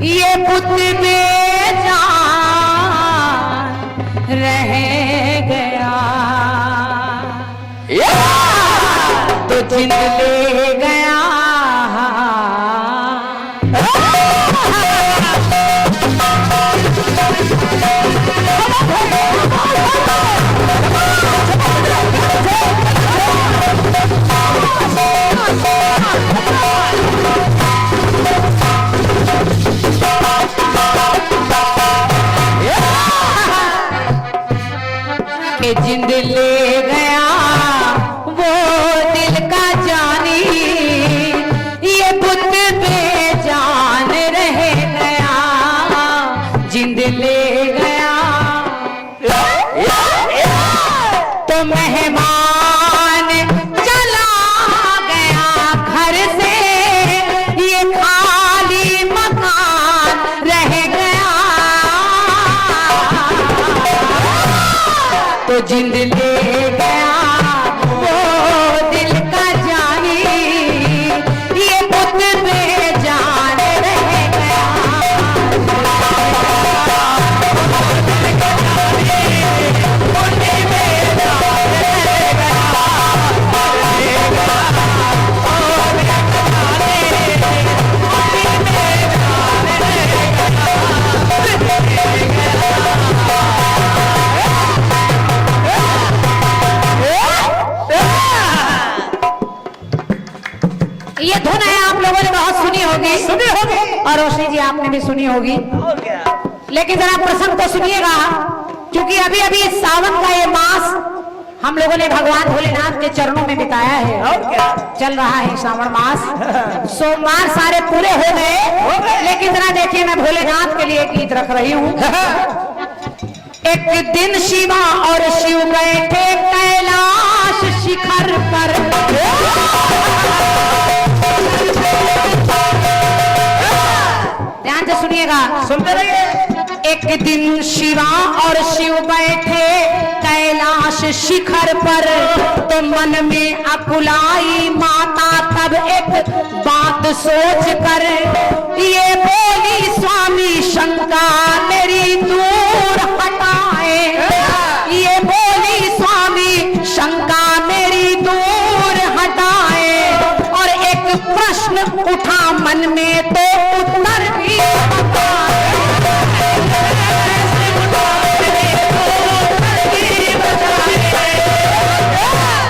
ये पुत बेजान रह गया तो जिंद ले गया। के जिंद ले गया वो दिल का जानी, ये पुत बेजान रह गया, जिंद ले गया। तो मेहमान चला गया घर से, ये खाली मकान रह गया। तो जिंद ले गया वो दिल का जानी, ये पुत बेजान रह गया। ये धुन है, आप लोगों ने बहुत सुनी होगी और रोशनी जी आपने भी सुनी होगी। लेकिन जरा प्रसंग तो सुनिएगा, क्योंकि अभी अभी सावन का ये मास हम लोगों ने भगवान भोलेनाथ के चरणों में बिताया है। चल रहा है श्रावण मास, सोमवार सारे पूरे हो गए। लेकिन जरा देखिए, मैं भोलेनाथ के लिए गीत रख रही हूँ। एक दिन शिवा और शिव बैठे कैलाश शिखर पर, ध्यान से सुनिएगा, सुनते रहिए। एक दिन शिवा और शिव बैठे कैलाश शिखर पर, तो मन में अकुलाई माता तब एक बात सोच कर ये बोली, स्वामी शंका मेरी दूर हटाए। ये बोली, स्वामी शंका मेरी दूर हटाए। और एक प्रश्न उठा मन में, तो उत्तर भी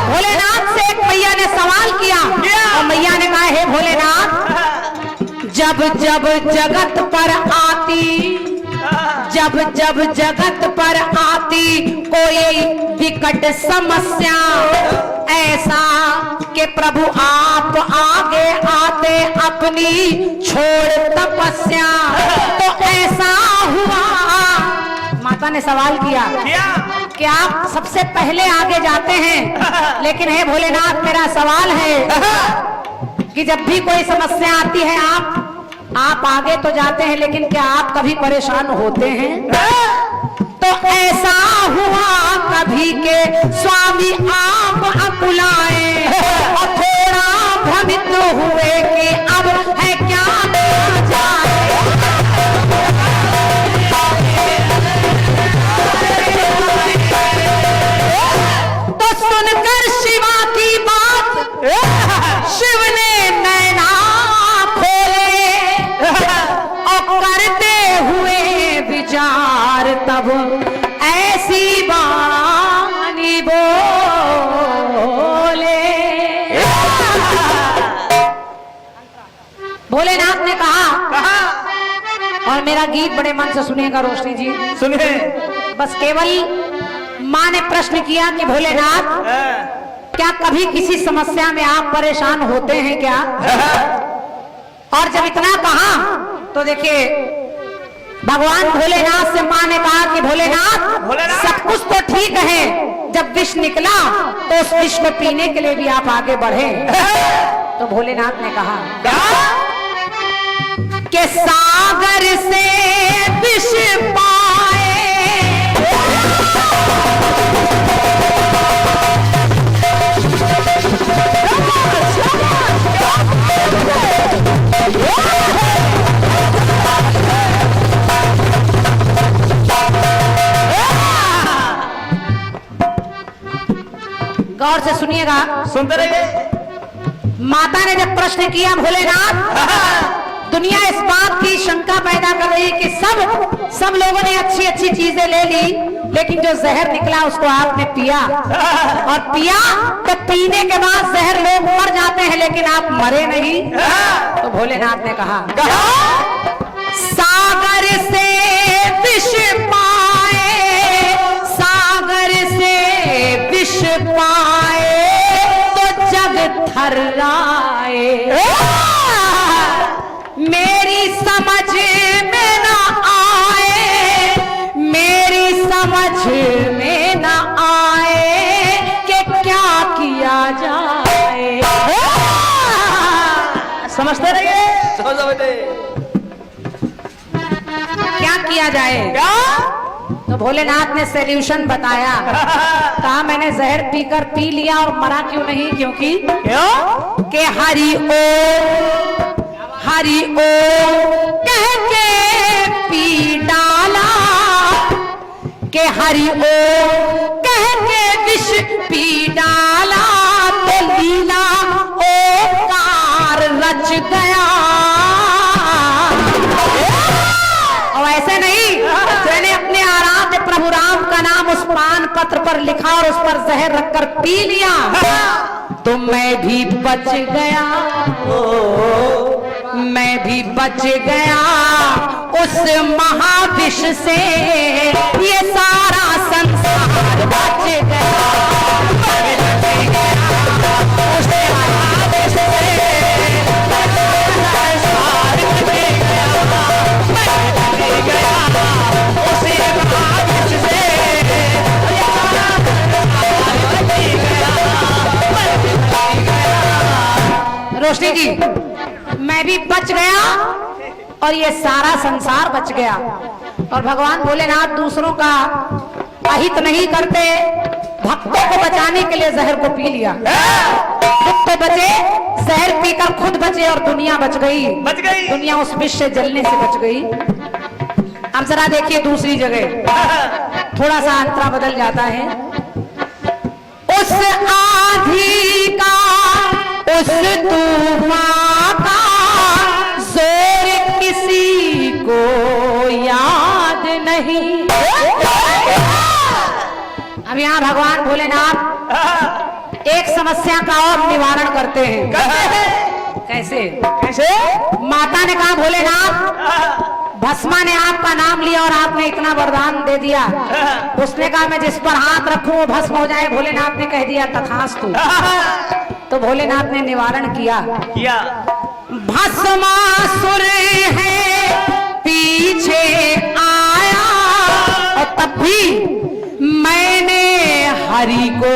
भोलेनाथ से एक मैया ने सवाल किया, और मैया ने कहा, हे भोलेनाथ, जब जब जगत पर आती, जब जब जगत पर आती कोई विकट समस्या, ऐसा कि प्रभु आप आगे आते अपनी छोड़ तपस्या, तो ऐसा हुआ। माता ने सवाल किया कि आप सबसे पहले आगे जाते हैं, लेकिन हे भोलेनाथ, मेरा सवाल है कि जब भी कोई समस्या आती है आप आगे तो जाते हैं, लेकिन क्या आप कभी परेशान होते हैं? तो ऐसा हुआ कभी के स्वामी आप अकुलाए, और थोड़ा भ्रमित हुए कि अब है क्या जाए। तो सुनकर शिवा की बात शिव ने नैना खोले, और करते हुए विचार तब ऐसी वाणी बोले। भोलेनाथ ने कहा, और मेरा गीत बड़े मन से सुनिएगा रोशनी जी, सुनिए। बस केवल माँ ने प्रश्न किया कि भोलेनाथ, क्या कभी किसी समस्या में आप परेशान होते हैं क्या? और जब इतना कहा तो देखिए, भगवान भोलेनाथ से माँ ने कहा कि भोलेनाथ, सब कुछ तो ठीक है, जब विष निकला तो उस विष को पीने के लिए भी आप आगे बढ़े। तो भोलेनाथ ने कहा कि सागर से विष पाए, गौर से सुनिएगा, सुनते रहिए। माता ने जब प्रश्न किया भोलेनाथ, दुनिया इस बात की शंका पैदा कर रही कि सब लोगों ने अच्छी अच्छी चीजें ले ली, लेकिन जो जहर निकला उसको आपने पिया, और पिया तो पीने के बाद जहर लोग मर जाते हैं लेकिन आप मरे नहीं। तो भोलेनाथ ने कहा, सागर से विष पाए, सागर से विष पाए तो जग थर्राए, मेरी समझ में ना आए, मेरी समझ में ना आए कि क्या किया जाए। समझते रहिए, समझो बेटे। क्या किया जाए? क्या? तो भोलेनाथ ने सॉल्यूशन बताया। कहा मैंने जहर पीकर पी लिया और मरा क्यों नहीं, क्योंकि क्यों? कि हरि ओम हरि ओम कह के पी डाला, के हरि ओम कह के विष पी डाला, तो लीला ओकार रच गया। और ऐसे नहीं, मैंने अपने आराध्य प्रभु राम का नाम उस पान पत्र पर लिखा और उस पर जहर रखकर पी लिया, तो मैं भी बच गया, मैं भी बच गया उस महाविष से, ये सारा संसार बच गया, मैं बच गया उस महाविष से, संसार बच गया, मैं बच गया उस महाविष से, ये सारा संसार बच गया, मैं बच गया। रोशनी जी, मैं भी बच गया और ये सारा संसार बच गया। और भगवान भोलेनाथ दूसरों का अहित नहीं करते, भक्तों को बचाने के लिए जहर को पी लिया। खुद तो बचे, जहर पीकर खुद बचे और दुनिया बच गई। दुनिया उस विष से जलने से बच गई। अब जरा देखिए दूसरी जगह, थोड़ा सा अंतरा बदल जाता है। उस आंधी का, उस तूफान का जोर किसी को याद नहीं। अब यहाँ भगवान भोलेनाथ एक समस्या का और निवारण करते हैं। कैसे? कैसे? माता ने कहा भोलेनाथ, भस्मा ने आपका नाम लिया और आपने इतना वरदान दे दिया। उसने कहा मैं जिस पर हाथ रखूं वो भस्म हो जाए। भोलेनाथ ने कह दिया तथास्तु। तो भोलेनाथ ने निवारण किया। भस्मासुर है पीछे आया, और तब भी मैंने हरि को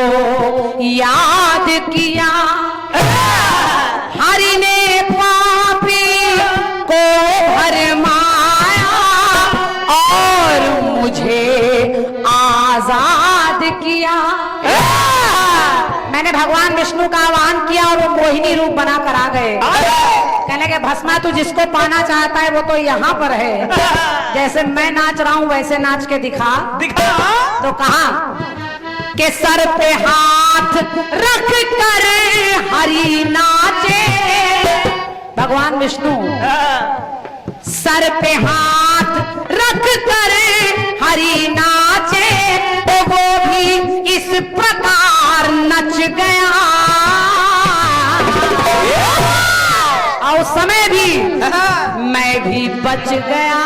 याद किया। हरि ने पापी को भरमाया और मुझे आजाद किया। मैंने भगवान विष्णु का आह्वान किया और वो मोहिनी रूप बनाकर आ गए। कहने के भस्मा तू जिसको पाना चाहता है वो तो यहाँ पर है, जैसे मैं नाच रहा हूँ वैसे नाच के दिखा। तो कहा कि सर पे हाथ रख कर हरि नाचे। भगवान विष्णु सर पे हाथ रख कर हरि नाचे, तो वो भी इस प्रकार नच गया। और उस समय भी मैं भी बच गया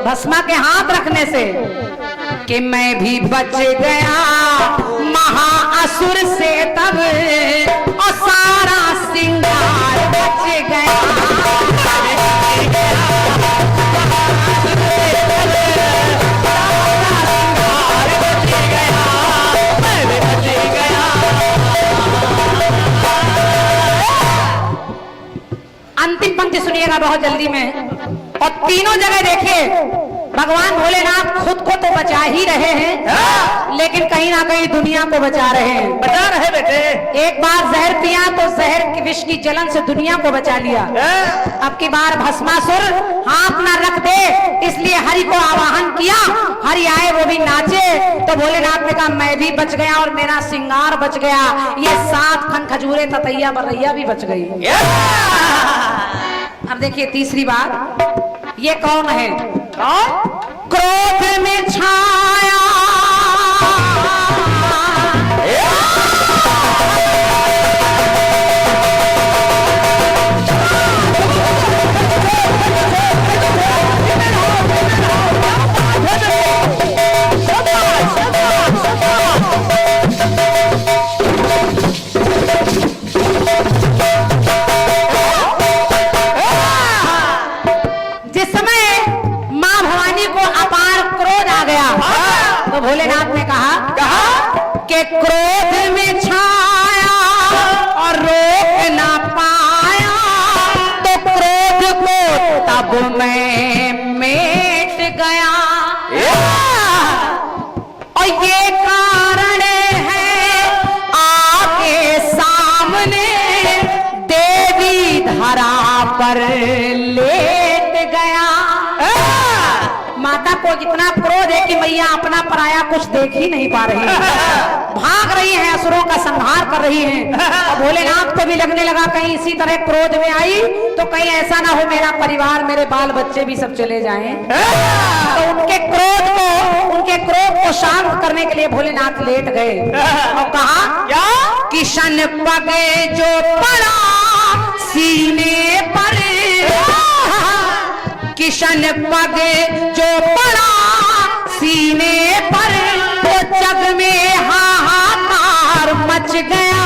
भस्मा के हाथ रखने से, कि मैं भी बच गया महाअसुर से तब, और सारा सिंगार बच गया। अंतिम पंक्ति सुनिएगा बहुत जल्दी में, और तीनों जगह देखिए भगवान भोलेनाथ खुद को तो बचा ही रहे हैं, लेकिन कहीं ना कहीं दुनिया को बचा रहे हैं। बचा रहे बेटे। एक बार जहर पिया तो जहर की विष की जलन से दुनिया को बचा लिया। अब की बार भस्मासुर हाथ ना रख दे, इसलिए हरि को आवाहन किया। हरि आए, वो भी नाचे, तो भोलेनाथ ने कहा मैं भी बच गया और मेरा सिंगार बच गया, ये 7 खन खजूरे ततैया बरैया भी बच गई। अब देखिए तीसरी बात, ये कौन है? क्रोध में छाया तो भोलेनाथ ने कहा कि क्रोध में छाया और रोक ना पाया, तो क्रोध को तब मैं मिट गया। और ये कारण है आके सामने देवी धरा पर लेट गया। माता को जितना क्रोध है कि मैया अपना पराया कुछ देख ही नहीं पा रही है, भाग रही है, असुरों का संहार कर रही है। और भोलेनाथ को भी लगने लगा कहीं इसी तरह क्रोध में आई तो कहीं ऐसा ना हो मेरा परिवार, मेरे बाल बच्चे भी सब चले जाएं। तो उनके क्रोध को शांत करने के लिए भोलेनाथ लेट गए और कहा किशन पगे जो पड़ा सीने पर, किशन पगे जो पड़ा सीने पर, तो जग में हाहाकार मच गया।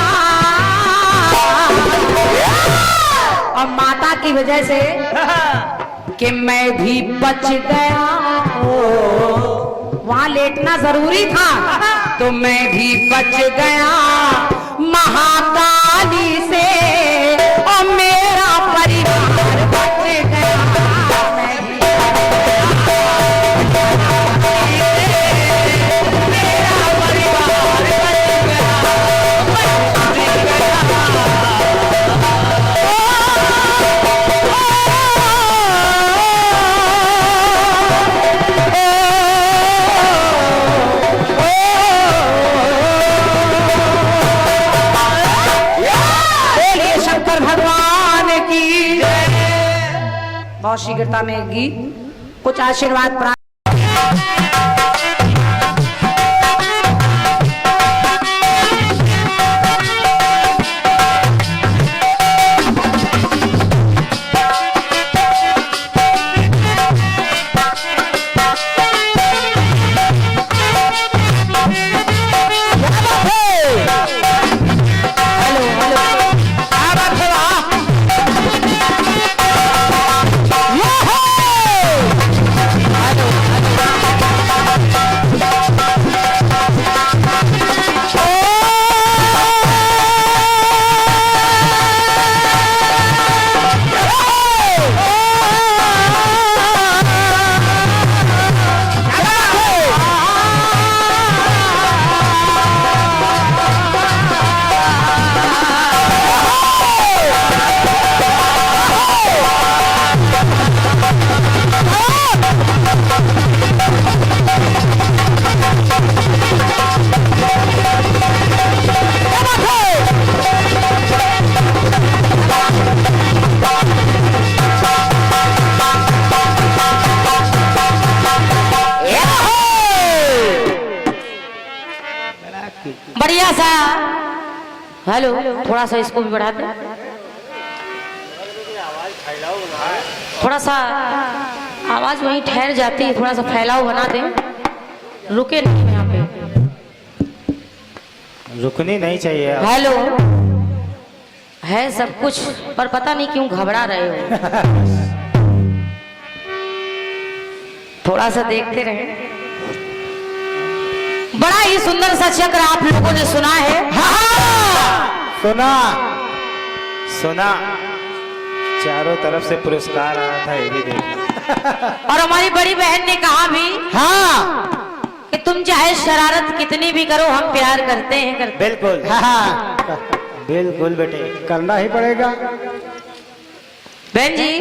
और माता की वजह से कि मैं भी बच गया, वहां लेटना जरूरी था, तो मैं भी बच गया महाकाली से और मेरा परिवार बच गया। बहुत शीघ्रता में एक गीत कुछ आशीर्वाद प्राप्त। बढ़िया सा हेलो, थोड़ा सा इसको भी बढ़ा दे, थोड़ा सा आवाज वहीं ठहर जाती है, थोड़ा सा फैलाव बना दे, रुके नहीं यहाँ पे, रुकनी नहीं चाहिए। हेलो है सब कुछ पर पता नहीं क्यों घबरा रहे हो, थोड़ा सा देखते रहे। बड़ा ही सुंदर सा चक्र आप लोगों ने सुना है। सुना सुना, चारों तरफ से पुरस्कार आया था, ये भी देखना। और हमारी बड़ी बहन ने कहा भी हाँ कि तुम चाहे शरारत कितनी भी करो, हम प्यार करते हैं करते। बिल्कुल हाँ बिल्कुल बेटे, करना ही पड़ेगा। बहन जी,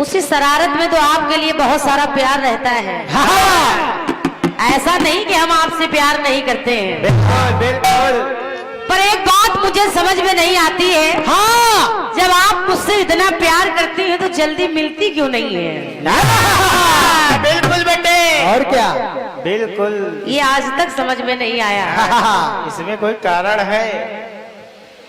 उसी शरारत में तो आपके लिए बहुत सारा प्यार रहता है। हाँ ऐसा नहीं कि हम आपसे प्यार नहीं करते हैं, बिल्कुल बिल्कुल। पर एक बात मुझे समझ में नहीं आती है, हाँ जब आप मुझसे इतना प्यार करती हैं तो जल्दी मिलती क्यों नहीं है? बिल्कुल बेटे, और क्या? बिल्कुल। ये आज तक समझ में नहीं आया। इसमें कोई कारण है,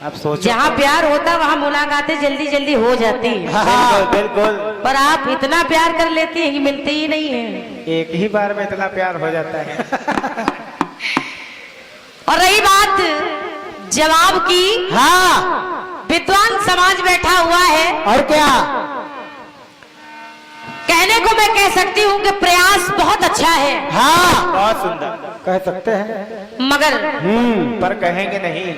आप सोचो। जहाँ प्यार होता वहाँ मुलाकातें जल्दी जल्दी हो जाती हैं, बिल्कुल बिल्कुल। पर आप इतना प्यार कर लेती हैं कि मिलते ही नहीं है। एक ही बार में इतना प्यार हो जाता है। और रही बात जवाब की, हाँ विद्वान समाज बैठा हुआ है, और क्या? कहने को मैं कह सकती हूँ कि प्रयास बहुत अच्छा है, हाँ बहुत सुंदर कह सकते हैं। मगर पर कहेंगे नहीं।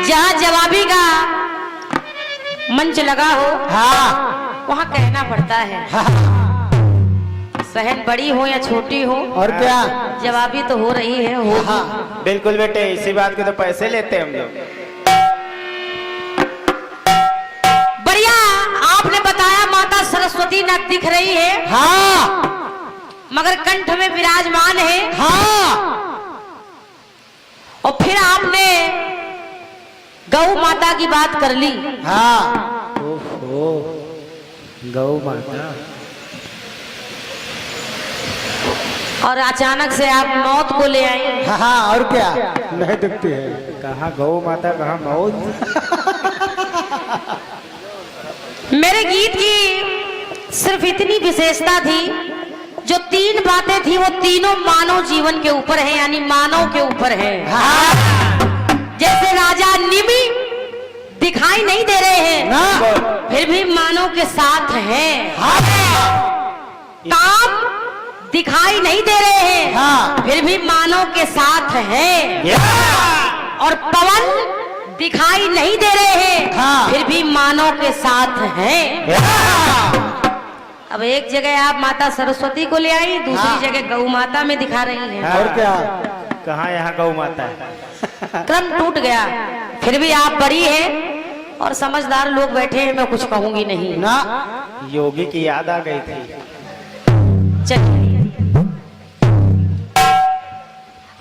जहाँ जवाबी का मंच लगा हो हाँ वहाँ कहना पड़ता है। सहन बड़ी हो या छोटी हो, और क्या? जवाबी तो हो रही है, हो। हाँ बिल्कुल बेटे, इसी बात के तो पैसे लेते हैं हम लोग। बढ़िया, आपने बताया माता सरस्वती न दिख रही है, हाँ मगर कंठ में विराजमान है। हाँ और फिर आपने गौ माता की बात कर ली। हाँ ओहो, गौ माता। और अचानक से आप मौत को ले आई। हाँ और क्या? नहीं दिखती है। कहाँ गौ माता, कहाँ मौत। मेरे गीत की सिर्फ इतनी विशेषता थी, जो तीन बातें थी वो तीनों मानव जीवन के ऊपर है, यानी मानव के ऊपर है। जैसे राजा निमि दिखाई नहीं दे रहे हैं, फिर भी मानव के साथ हैं। काम दिखाई नहीं दे रहे हैं, फिर भी मानव के साथ हैं। और पवन दिखाई नहीं दे रहे हैं, फिर भी मानव के साथ हैं। अब एक जगह आप माता सरस्वती को ले आई, दूसरी जगह गौ माता में दिखा रही हैं। और क्या? कहाँ यहाँ गौ माता है। क्रम टूट गया। फिर भी आप बड़ी हैं और समझदार लोग बैठे हैं, मैं कुछ कहूंगी नहीं ना योगी की याद आ गई थी। चलिए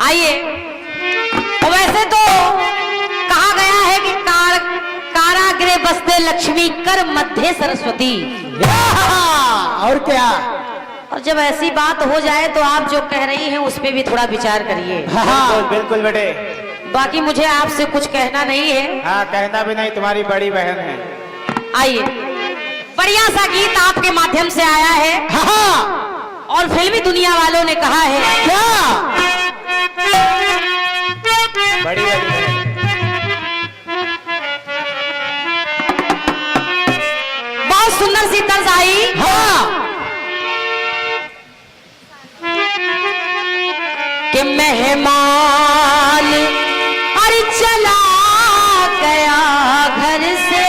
आइए। वैसे तो कहा गया है कि कारागृह बसते लक्ष्मी कर मध्य सरस्वती। और क्या? और जब ऐसी बात हो जाए तो आप जो कह रही हैं उस पे भी थोड़ा विचार करिए। बिल्कुल बिल्कुल बेटे। बाकी मुझे आपसे कुछ कहना नहीं है। हाँ कहना भी नहीं, तुम्हारी बड़ी बहन है। आइए, बढ़िया सा गीत आपके माध्यम से आया है। और फिल्मी दुनिया वालों ने कहा है क्या? बड़ी बड़ी है। बहुत सुंदर सी तर्ज आई। कि मेहमान अरे चला गया घर से,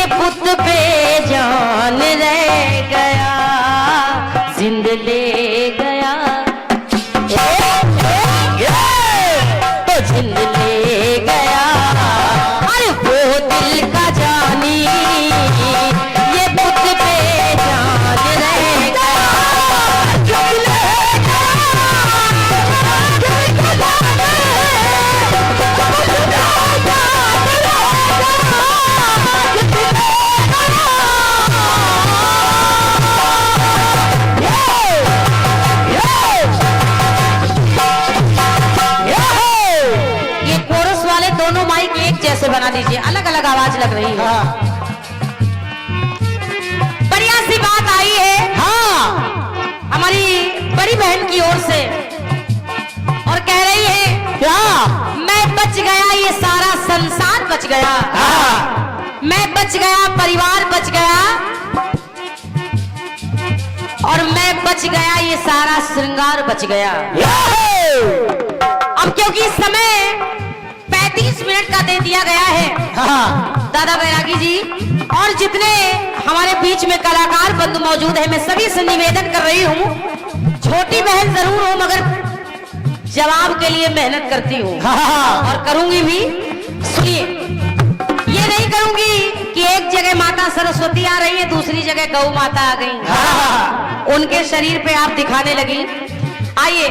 पुत पे जान जान रह गया, जिंद ले गया, तो जिंद ले गया। अरे वो दिल का जानी ये बुत पे जान रह गया। ये कोरस वाले दोनों माइक एक जैसे बना दीजिए, अलग अलग आवाज लग रही है। बढ़िया सी बात आई है हमारी बड़ी बहन की ओर से, और कह रही है क्या? मैं बच गया, ये सारा संसार बच गया, मैं बच गया, परिवार बच गया, और मैं बच गया, ये सारा श्रृंगार बच गया। अब क्योंकि समय 35 मिनट का दे दिया गया है दादा बैरागी जी, और जितने हमारे बीच में कलाकार बंधु मौजूद है, मैं सभी से निवेदन कर रही हूँ, छोटी बहन जरूर हूँ मगर जवाब के लिए मेहनत करती हूँ और करूंगी भी। सुनिए, ये नहीं करूंगी कि एक जगह माता सरस्वती आ रही है, दूसरी जगह गौ माता आ गई, उनके शरीर पे आप दिखाने लगी। आइए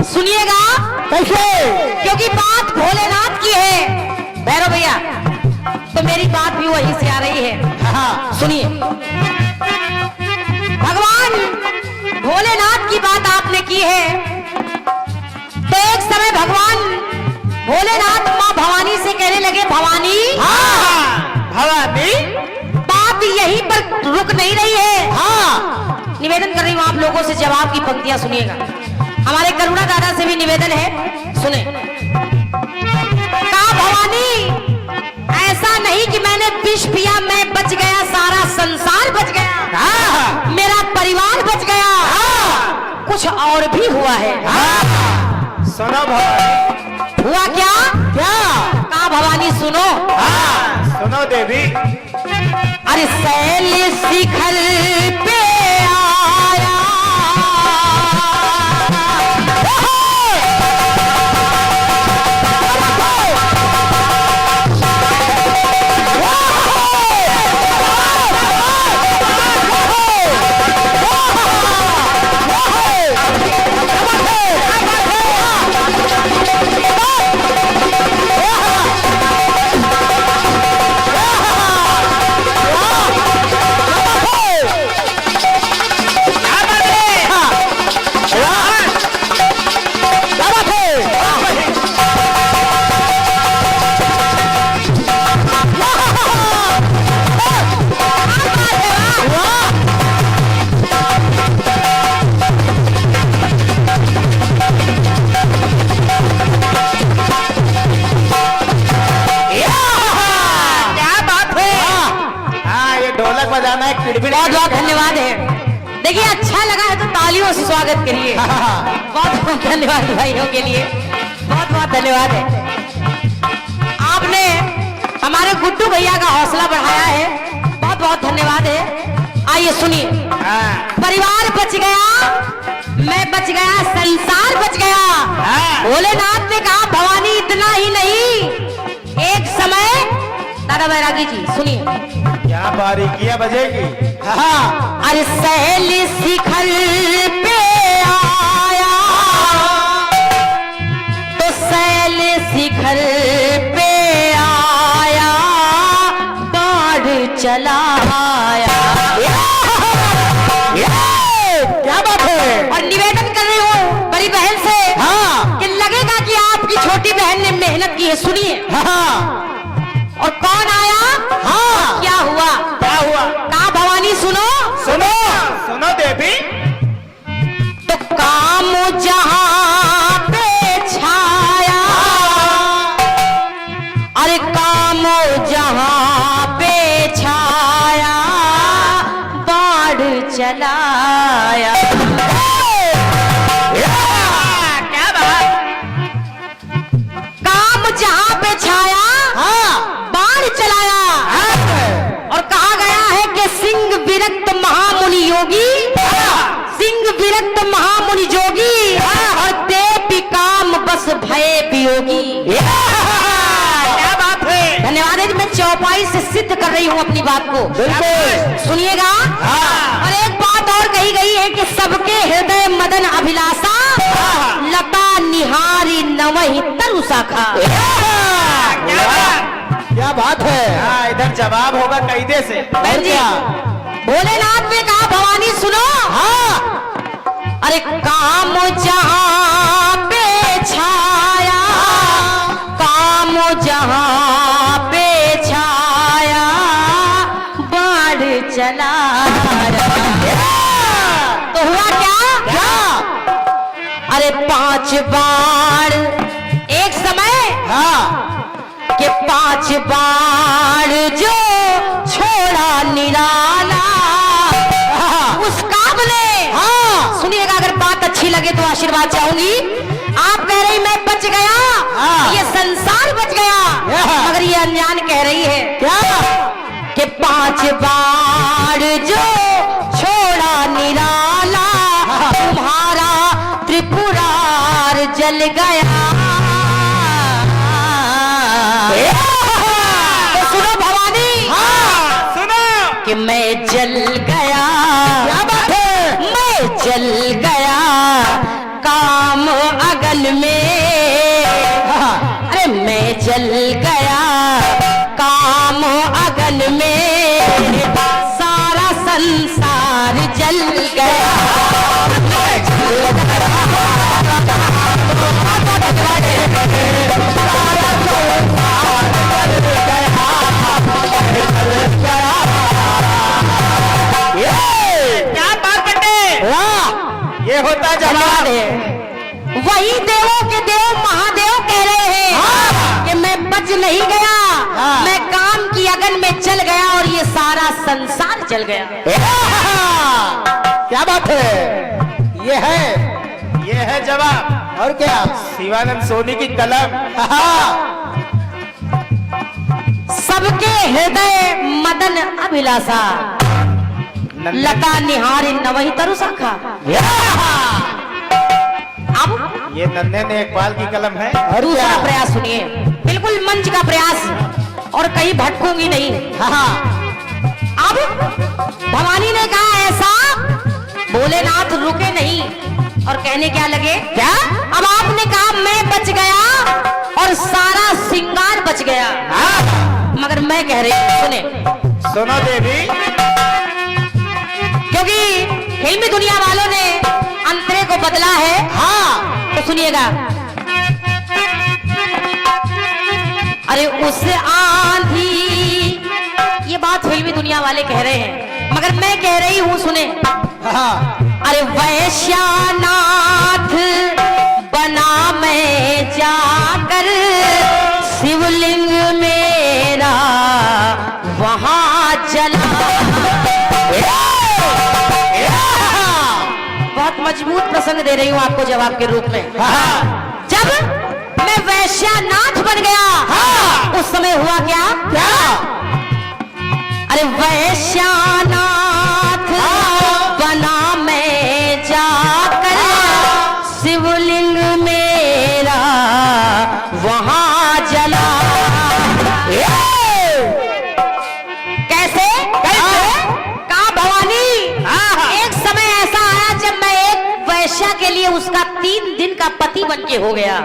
सुनिएगा कैसे? क्योंकि बात भोलेनाथ की है भैरव भैया, तो मेरी बात भी वहीं से आ रही है। सुनिए, भगवान भोलेनाथ की बात आपने की है, तो एक समय भगवान भोलेनाथ माँ भवानी से कहने लगे, भवानी भवानी बात यहीं पर रुक नहीं रही है। निवेदन कर रही हूँ आप लोगों से, जवाब की पंक्तियां सुनिएगा। हमारे करुणा दादा से भी निवेदन है, सुने। कहा भवानी ऐसा नहीं कि मैंने विष पिया, मैं बच गया, सारा संसार बच गया, मेरा परिवार बच गया, कुछ और भी हुआ है। सुनो भवानी। हुआ क्या? कहा भवानी सुनो। सुनो देवी। अरे शैल शिखर पे आया, बहुत बहुत धन्यवाद है। देखिए अच्छा लगा है तो तालियों से स्वागत करिए। बहुत बहुत धन्यवाद भाइयों के लिए, बहुत बहुत धन्यवाद है। आपने हमारे गुड्डू भैया का हौसला बढ़ाया है, बहुत बहुत धन्यवाद है। आइए सुनिए, परिवार बच गया, मैं बच गया, संसार बच गया। भोलेनाथ ने कहा भवानी इतना ही नहीं, एक समय दादा बैरागी जी सुनिए, क्या बारीकियां बजेगी। अरे शैल शिखर पे आया, तो शैल शिखर पे आया, बाढ़ चलाया। क्या बात है? और निवेदन कर रही हूँ बड़ी बहन से कि लगेगा कि आपकी छोटी बहन ने मेहनत की है। सुनिए, और कौन आया, क्या हुआ, कहा भवानी सुनो। सुनो सुनो देवी। तो काम जहां पे छाया, अरे काम जहां पे छाया, बाढ़ चलाया। क्या बात, काम जहां पे छाया, बाढ़ चलाया। और कहा गया है कि सिंह योगी, सिंह विरक्त महामुनि जोगी, और ते काम बस भय वियोगी। क्या बात है। धन्यवाद है जी, मैं चौपाई से सिद्ध कर रही हूँ अपनी बात को। बिल्कुल सुनिएगा। और एक बात और कही गई है कि सबके हृदय मदन अभिलाषा, लता निहारी नवहि तरु शाखा। क्या बात है। हाँ, इधर जवाब होगा कैदे से। बहन जी, भोलेनाथ ने कहा भवानी सुनो। हाँ अरे काम जहां पे छाया, काम जहां पे छाया, बाढ़ चला तो हुआ क्या? अरे 5 बाढ़ एक समय, हाँ कि 5 बाढ़ जो छोड़ा निराला, उस काबले। हाँ सुनिएगा, अगर बात अच्छी लगे तो आशीर्वाद चाहूंगी। आप कह रही मैं बच गया, हाँ। ये संसार बच गया, मगर ये अनजान कह रही है क्या कि 5 बाढ़ जो छोड़ा निराला, तुम्हारा त्रिपुरार जल गया। तो सुनो भवानी, सुनो। कि मैं जल गया। क्या बात है। मैं जल गया काम अगल में। अरे मैं जल गया काम अगल में, सारा संसार जल गया। मैं जल क्या बात करते। ये होता धन्यवाद जवाब। है। वही देवों के देव महादेव कह रहे हैं कि मैं बच नहीं गया, मैं काम की अगन में चल गया और ये सारा संसार जल गया। क्या बात है। ये है जवाब। और क्या। शिवानंद सोनी की कलम। सबके हृदय मदन अभिलाषा, लता निहारी नवहि तरु शाखा। अब ये नन्हे ने इकबाल की कलम है। और दूसरा क्या। प्रयास सुनिए, बिल्कुल मंच का प्रयास, और कहीं भटकूंगी नहीं। अब भवानी ने कहा ऐसा, भोलेनाथ रुके नहीं और कहने क्या लगे, क्या? अब आपने कहा मैं बच गया और सारा सिंगार बच गया, मगर मैं कह रही हूं, सुने। सुनो देवी। क्योंकि फिल्मी दुनिया वालों ने अंतरे को बदला है। तो सुनिएगा। अरे उस आंधी, ये बात फिल्मी दुनिया वाले कह रहे हैं, मगर मैं कह रही हूं, सुने। अरे वैश्यानाथ बना मैं जाकर, शिवलिंग मेरा वहां चला। बहुत मजबूत प्रसंग दे रही हूं आपको जवाब के रूप में। जब मैं वैश्यानाथ बन गया, उस समय हुआ क्या? अरे वैश्यानाथ बना मैं जाकर, शिवलिंग मेरा वहां जला। कैसे? कहा भवानी, एक समय ऐसा आया जब मैं एक वैश्या के लिए उसका 3 दिन का पति बन के हो गया।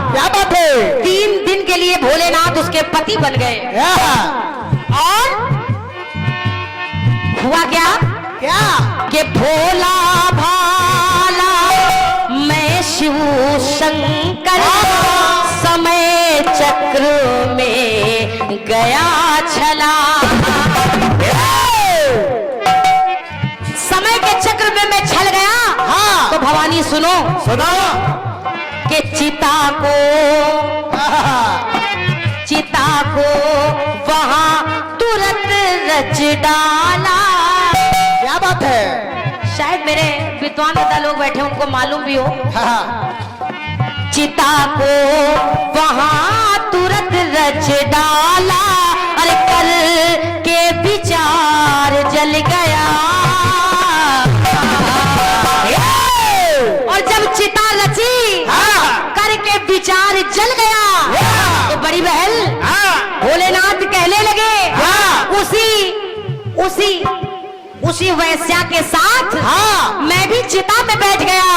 क्या बात है। 3 दिन के लिए भोलेनाथ उसके पति बन गए। और हुआ क्या? कि भोला भाला मैं शिव शंकर, समय चक्र में गया छला। समय के चक्र में मैं छल गया। तो भवानी सुनो, कि चिता को वहां तुरंत रच डाला। क्या बात है। शायद मेरे विद्वान दादा लोग बैठे उनको मालूम भी हो। चिता को वहां तुरंत रच डाला, अरे कर के विचार जल गया। उसी वैश्या के साथ हाँ। मैं भी चिता में बैठ गया।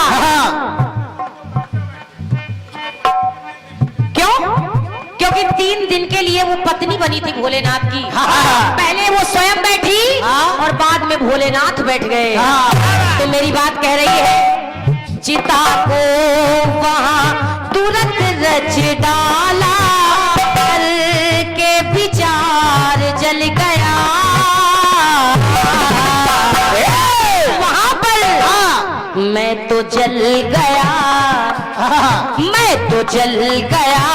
क्यों? क्योंकि 3 दिन के लिए वो पत्नी बनी थी भोलेनाथ की। हाँ। पहले वो स्वयं बैठी हाँ। और बाद में भोलेनाथ बैठ गए। हाँ। तो मेरी बात कह रही है, चिता को वहां तुरंत रच डाला, करके विचार जल गया। वहां पर मैं तो जल गया, मैं तो जल गया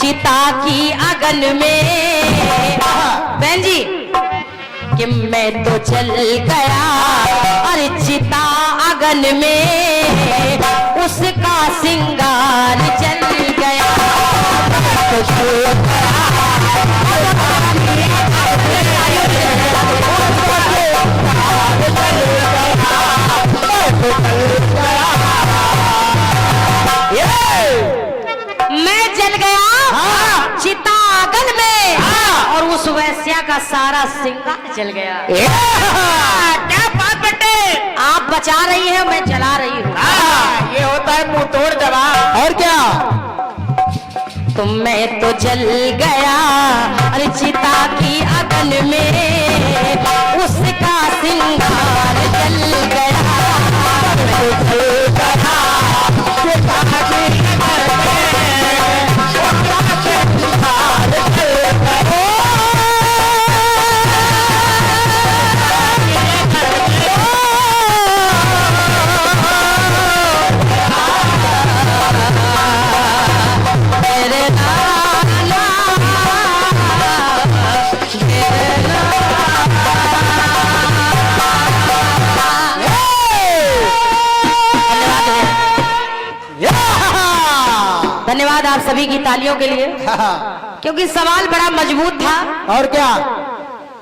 चिता की अगन में। बहन जी कि मैं तो जल गया अरे चिता अगन में, उसका सिंगार जल गया। तो जल मैं जल गया चिता आंगन में और उस वैश्या का सारा श्रृंगार जल गया। क्या बात बेटे? आप बचा रही हैं, मैं जला रही हूँ। ये होता है मुंह तोड़ जवाब। और क्या? तो मैं तो जल गया अरे चिता की अगन में, उसका श्रृंगार जल गया। धन्यवाद आप सभी की तालियों के लिए, क्योंकि सवाल बड़ा मजबूत था। और क्या?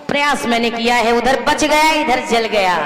प्रयास मैंने किया है, उधर बच गया इधर जल गया।